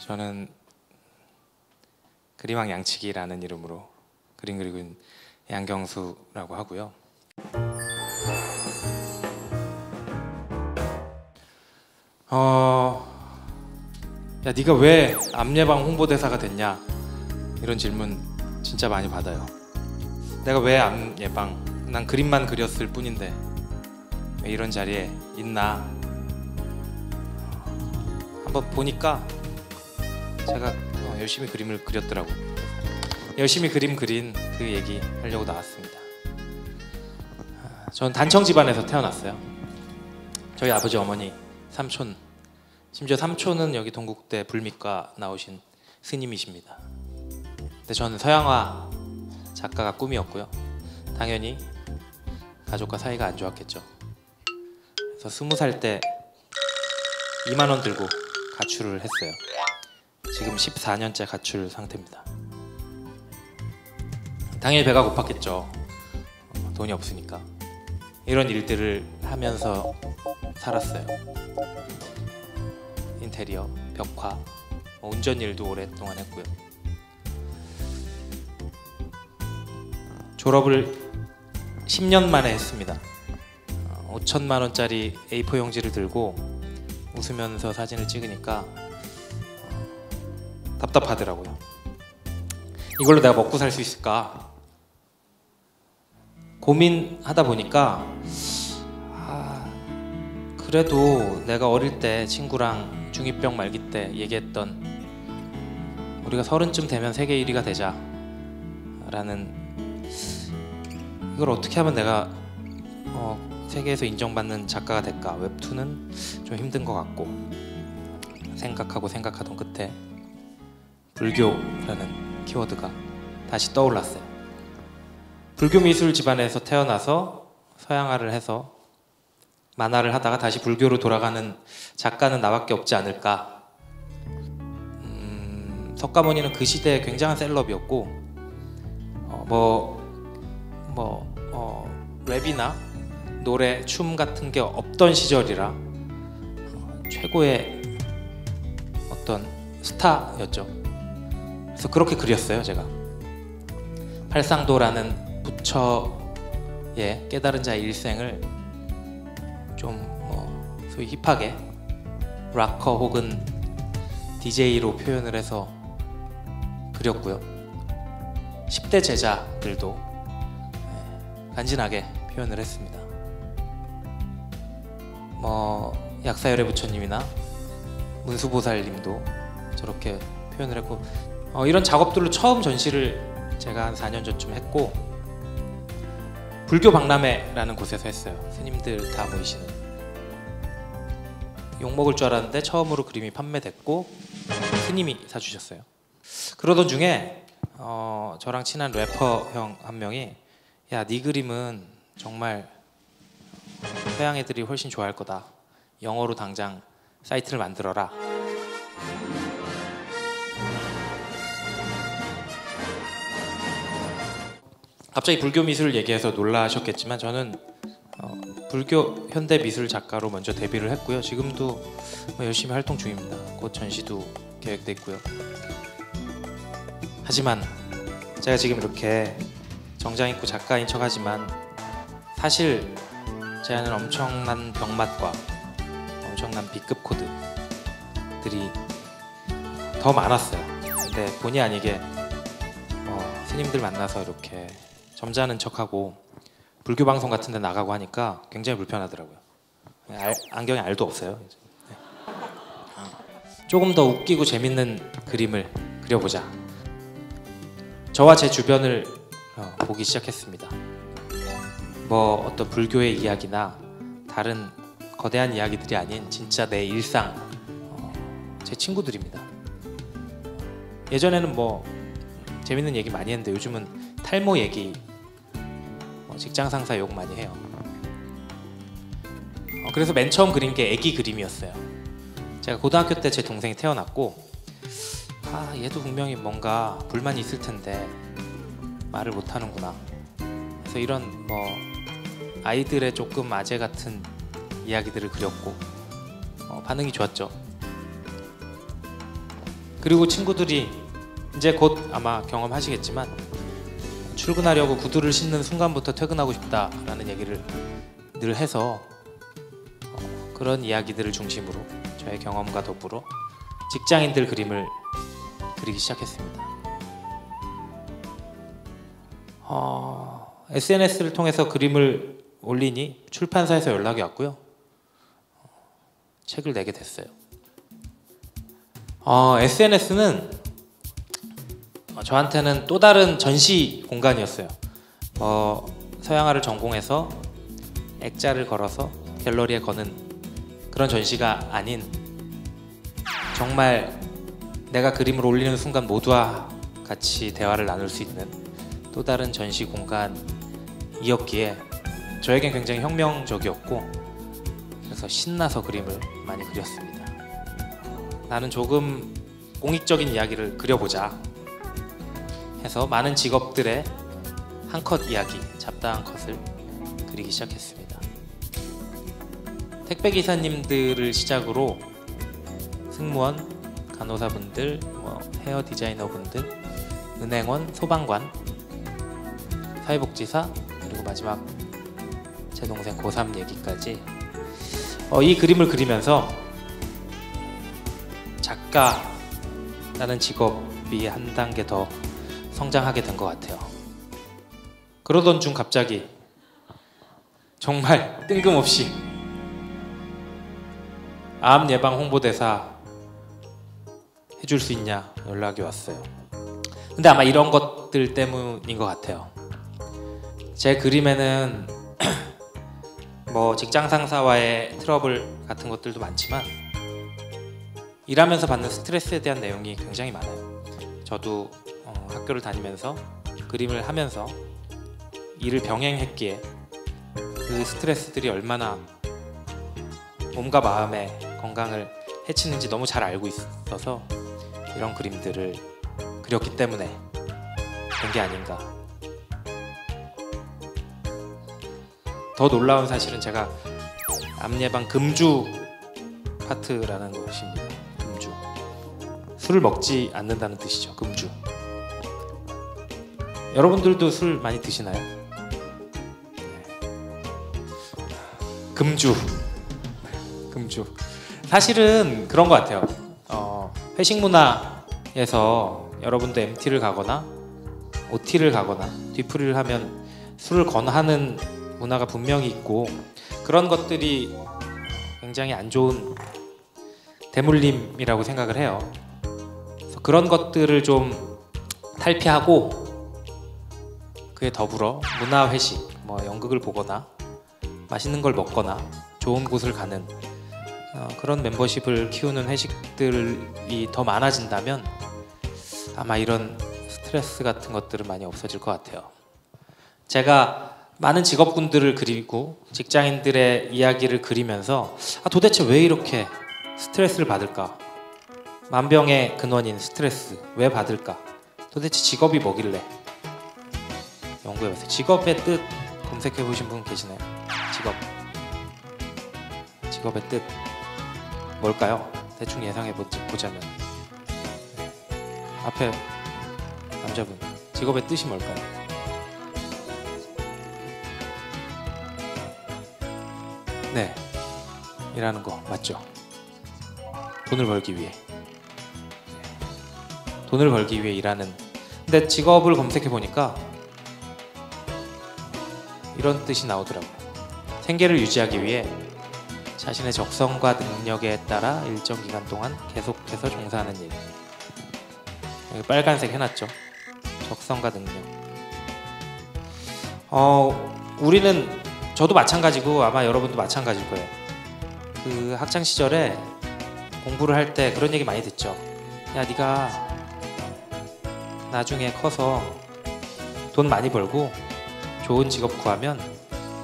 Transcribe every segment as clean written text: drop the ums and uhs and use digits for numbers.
저는 그림왕 양치기라는 이름으로 그림 그리고 있는 양경수라고 하고요. 야, 네가 왜 암예방 홍보대사가 됐냐? 이런 질문 진짜 많이 받아요. 내가 왜 암예방? 난 그림만 그렸을 뿐인데 왜 이런 자리에 있나? 한번 보니까 제가 열심히 그림을 그렸더라고요. 열심히 그림 그린 그 얘기 하려고 나왔습니다. 전 단청 집안에서 태어났어요. 저희 아버지, 어머니, 삼촌, 심지어 삼촌은 여기 동국대 불미과 나오신 스님이십니다. 근데 저는 서양화 작가가 꿈이었고요. 당연히 가족과 사이가 안 좋았겠죠. 그래서 20살 때 2만 원 들고 가출을 했어요. 지금 14년째 가출 상태입니다. 당연히 배가 고팠겠죠. 돈이 없으니까. 이런 일들을 하면서 살았어요. 인테리어, 벽화, 운전 일도 오랫동안 했고요. 졸업을 10년 만에 했습니다. 5천만 원짜리 A4 용지를 들고 웃으면서 사진을 찍으니까 답답하더라고요. 이걸로 내가 먹고 살 수 있을까? 고민하다 보니까 그래도 내가 어릴 때 친구랑 중2병 말기 때 얘기했던 우리가 30쯤 되면 세계 1위가 되자 라는, 이걸 어떻게 하면 내가 세계에서 인정받는 작가가 될까? 웹툰은 좀 힘든 것 같고 생각하던 끝에 불교라는 키워드가 다시 떠올랐어요. 불교 미술 집안에서 태어나서 서양화를 해서 만화를 하다가 다시 불교로 돌아가는 작가는 나밖에 없지 않을까. 석가모니는 그 시대에 굉장한 셀럽이었고 랩이나 노래, 춤 같은 게 없던 시절이라 최고의 어떤 스타였죠. 그래서 그렇게 그렸어요. 제가 팔상도라는 부처의 깨달은 자의 일생을 좀 소위 힙하게 락커 혹은 DJ로 표현을 해서 그렸고요. 10대 제자들도 간지나게 표현을 했습니다. 약사열애 부처님이나 문수보살님도 저렇게 표현을 했고, 이런 작업들로 처음 전시를 제가 한 4년 전쯤 했고, 불교 박람회라는 곳에서 했어요. 스님들 다 모이시는. 욕먹을 줄 알았는데 처음으로 그림이 판매됐고 스님이 사주셨어요. 그러던 중에 저랑 친한 래퍼 형 한 명이, 야, 네 그림은 정말 서양 애들이 훨씬 좋아할 거다. 영어로 당장 사이트를 만들어라. 갑자기 불교 미술을 얘기해서 놀라셨겠지만 저는 불교 현대 미술 작가로 먼저 데뷔를 했고요. 지금도 열심히 활동 중입니다. 곧 전시도 계획돼 있고요. 하지만 제가 지금 이렇게 정장 입고 작가인 척하지만 사실 제 안에는 엄청난 병맛과 엄청난 B급 코드들이 더 많았어요. 근데 본의 아니게 스님들 만나서 이렇게 점잖은 척하고 불교 방송 같은 데 나가고 하니까 굉장히 불편하더라고요. 안경에 알도 없어요. 네. 조금 더 웃기고 재밌는 그림을 그려보자. 저와 제 주변을 보기 시작했습니다. 어떤 불교의 이야기나 다른 거대한 이야기들이 아닌 진짜 내 일상, 제 친구들입니다. 예전에는 재밌는 얘기 많이 했는데 요즘은 탈모 얘기, 직장 상사 욕 많이 해요. 그래서 맨 처음 그린 게 애기 그림이었어요. 제가 고등학교 때 제 동생이 태어났고, 얘도 분명히 뭔가 불만이 있을 텐데 말을 못 하는구나. 그래서 이런 아이들의 조금 아재 같은 이야기들을 그렸고 반응이 좋았죠. 그리고 친구들이 이제 곧 아마 경험하시겠지만 출근하려고 구두를 신는 순간부터 퇴근하고 싶다라는 얘기를 늘 해서 그런 이야기들을 중심으로 저의 경험과 더불어 직장인들 그림을 그리기 시작했습니다. SNS를 통해서 그림을 올리니 출판사에서 연락이 왔고요. 책을 내게 됐어요. SNS는 저한테는 또 다른 전시 공간이었어요. 서양화를 전공해서 액자를 걸어서 갤러리에 거는 그런 전시가 아닌 정말 내가 그림을 올리는 순간 모두와 같이 대화를 나눌 수 있는 또 다른 전시 공간이었기에 저에겐 굉장히 혁명적이었고 그래서 신나서 그림을 많이 그렸습니다. 나는 조금 공익적인 이야기를 그려보자 해서 많은 직업들의 한 컷 이야기, 잡다한 컷을 그리기 시작했습니다. 택배기사님들을 시작으로 승무원, 간호사분들, 헤어 디자이너분들, 은행원, 소방관, 사회복지사, 그리고 마지막 제 동생 고3 얘기까지 이 그림을 그리면서 작가라는 직업이 한 단계 더 성장하게 된 것 같아요. 그러던 중 갑자기 정말 뜬금없이 암 예방 홍보대사 해줄 수 있냐 연락이 왔어요. 근데 아마 이런 것들 때문인 것 같아요. 제 그림에는 직장 상사와의 트러블 같은 것들도 많지만 일하면서 받는 스트레스에 대한 내용이 굉장히 많아요. 저도 학교를 다니면서 그림을 하면서 일을 병행했기에 그 스트레스들이 얼마나 몸과 마음의 건강을 해치는지 너무 잘 알고 있어서 이런 그림들을 그렸기 때문에 된 게 아닌가. 더 놀라운 사실은 제가 암 예방 금주 파트라는 것입니다. 금주. 술을 먹지 않는다는 뜻이죠. 금주. 여러분들도 술 많이 드시나요? 금주. 사실은 그런 것 같아요. 회식 문화에서 여러분도 MT를 가거나 OT를 가거나 뒤풀이를 하면 술을 권하는 문화가 분명히 있고 그런 것들이 굉장히 안 좋은 대물림이라고 생각을 해요. 그래서 그런 것들을 좀 탈피하고 그에 더불어 문화회식, 연극을 보거나 맛있는 걸 먹거나 좋은 곳을 가는 그런 멤버십을 키우는 회식들이 더 많아진다면 아마 이런 스트레스 같은 것들은 많이 없어질 것 같아요. 제가 많은 직업군들을 그리고 직장인들의 이야기를 그리면서 도대체 왜 이렇게 스트레스를 받을까? 만병의 근원인 스트레스 왜 받을까? 도대체 직업이 뭐길래? 연구해봤어요. 직업의 뜻 검색해보신 분 계시나요? 직업의 뜻 뭘까요? 대충 예상해보자면 앞에 남자분 직업의 뜻이 뭘까요? 네, 일하는 거 맞죠? 돈을 벌기 위해 일하는. 근데 직업을 검색해보니까 이런 뜻이 나오더라고요. 생계를 유지하기 위해 자신의 적성과 능력에 따라 일정 기간 동안 계속해서 종사하는 일. 여기 빨간색 해놨죠. 적성과 능력. 저도 마찬가지고 아마 여러분도 마찬가지일 거예요. 그 학창 시절에 공부를 할 때 그런 얘기 많이 듣죠. 야, 네가 나중에 커서 돈 많이 벌고 좋은 직업 구하면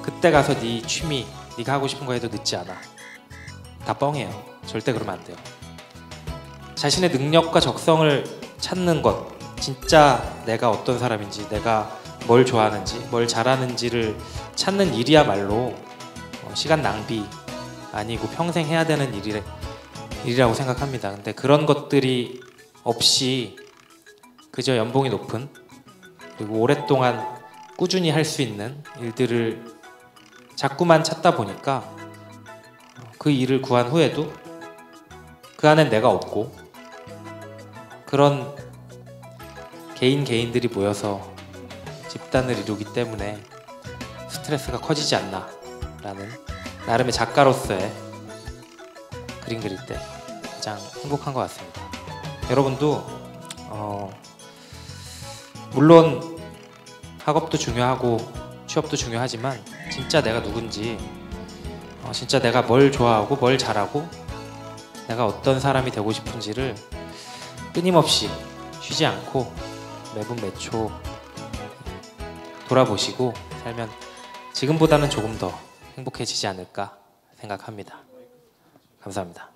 그때 가서 네 취미, 네가 하고 싶은 거 해도 늦지 않아. 다 뻥이에요. 절대 그러면 안 돼요. 자신의 능력과 적성을 찾는 것, 진짜 내가 어떤 사람인지, 내가 뭘 좋아하는지, 뭘 잘하는지를 찾는 일이야말로 시간 낭비 아니고 평생 해야 되는 일이라고 생각합니다. 근데 그런 것들이 없이 그저 연봉이 높은, 그리고 오랫동안 꾸준히 할 수 있는 일들을 자꾸만 찾다 보니까 그 일을 구한 후에도 그 안엔 내가 없고, 그런 개인들이 모여서 집단을 이루기 때문에 스트레스가 커지지 않나 라는, 나름의 작가로서의 그림 그릴 때 가장 행복한 것 같습니다. 여러분도 물론 학업도 중요하고 취업도 중요하지만 진짜 내가 누군지, 진짜 내가 뭘 좋아하고 뭘 잘하고 내가 어떤 사람이 되고 싶은지를 끊임없이 쉬지 않고 매분 매초 돌아보시고 살면 지금보다는 조금 더 행복해지지 않을까 생각합니다. 감사합니다.